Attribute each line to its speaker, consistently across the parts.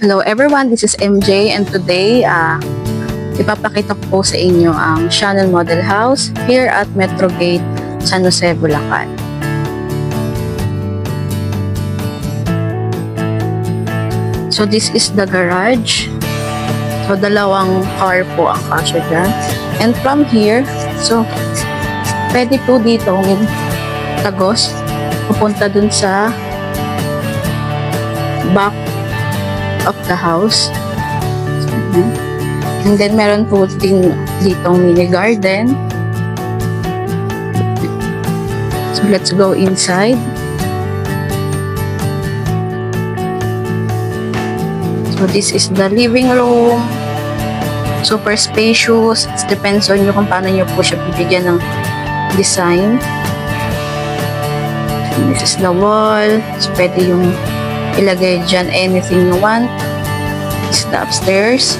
Speaker 1: Hello everyone, this is MJ and today ipapakita ko po sa inyo ang Shannon Model House here at Metro Gate, San Jose, Bulacan. So this is the garage. So dalawang car po ang kasya dyan. And from here, so pwede po dito tagos pupunta dun sa back of the house. And then meron po din ditong mini garden. So let's go inside. So this is the living room. Super spacious. It depends on you kung paano nyo po siya bibigyan ng design. And this is the wall. So pwede yung ilagay dyan anything you want. This is the upstairs.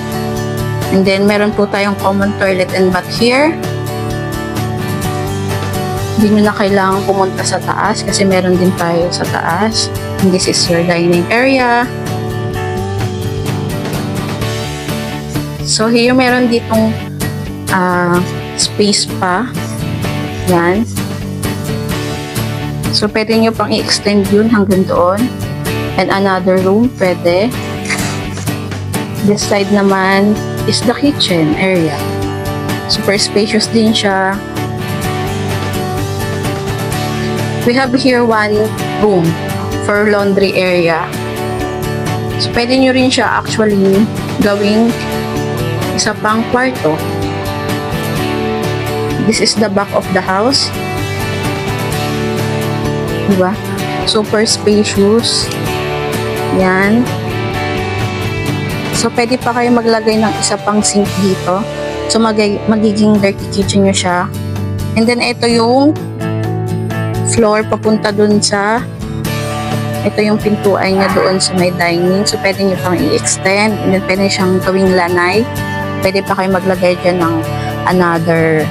Speaker 1: And then meron po tayong common toilet and bath here. Hindi nyo na kailangan pumunta sa taas kasi meron din tayo sa taas. And this is your dining area. So here meron ditong space pa. Yan. So pwede nyo pang i-extend yun hanggang doon. And another room pwede. This side naman is the kitchen area. Super spacious din siya. We have here one room for laundry area. So pwede nyo rin siya actually gawing isa pang kwarto. This is the back of the house. Diba? Super spacious. Yan. So, pwede pa kayo maglagay ng isa pang sink dito. So, magiging dirty kitchen nyo siya. And then, ito yung floor papunta dun sa ito yung pintuan niya doon sa may dining. So, pwede nyo pang i-extend. And then, pwede siyang gawing lanay. Pwede pa kayo maglagay dyan ng another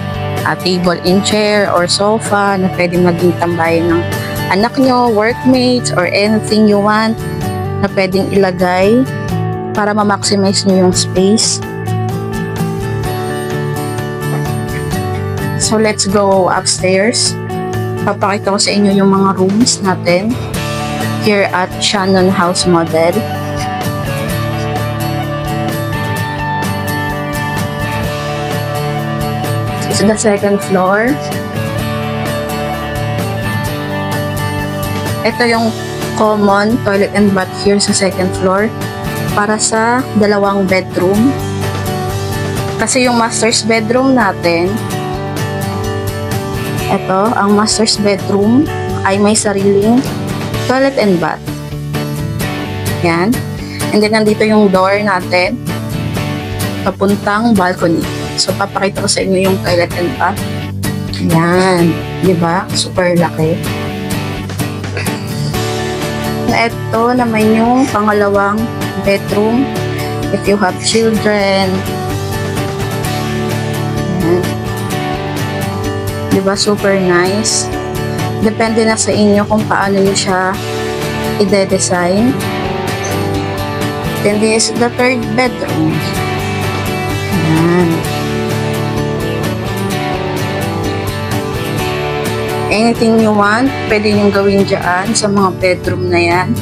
Speaker 1: table and chair or sofa na pwede maging tambayan ng anak nyo, workmates, or anything you want na pwedeng ilagay para ma-maximize nyo yung space. So, let's go upstairs. Papakita ko sa inyo yung mga rooms natin here at Shannon House Model. This is the second floor. Ito yung common toilet and bath here sa second floor para sa dalawang bedroom. Kasi yung master's bedroom natin, ito, ang master's bedroom ay may sariling toilet and bath. Yan. And then, nandito yung door natin papuntang balcony. So, papakita ko sa inyo yung toilet and bath. Yan. Diba? Super laki. Ito naman yung pangalawang bedroom if you have children. Ayan. Diba? Super nice. Depende na sa inyo kung paano nyo siya i-design. Then this is the third bedroom. Ayan. Anything you want, pwede nyo gawin dyan sa mga bedroom na yan.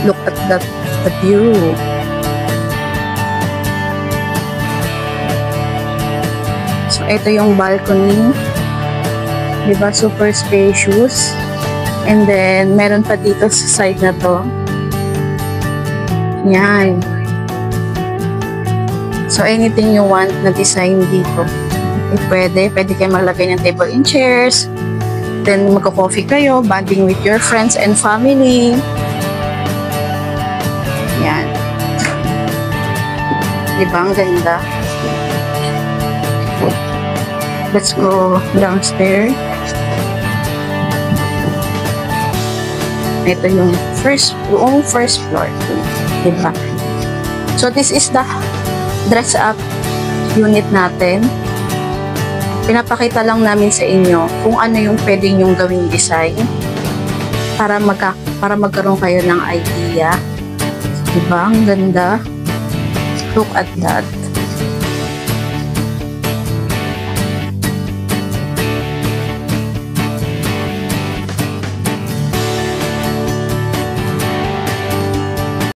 Speaker 1: Look at the view. So, ito yung balcony. Diba? Super spacious. And then, meron pa dito sa side na to. Yan. So, anything you want na design dito. Pwede kayo maglagay ng table and chairs. Then, magko-coffee kayo, bonding with your friends and family. Yan. Diba? Ang ganda. Let's go downstairs. Ito yung first floor. Diba? So, this is the dress up unit natin. Pinapakita lang namin sa inyo kung ano yung pwede nyong gawing design para magkaroon kayo ng idea. Diba? Ang ganda. Look at that.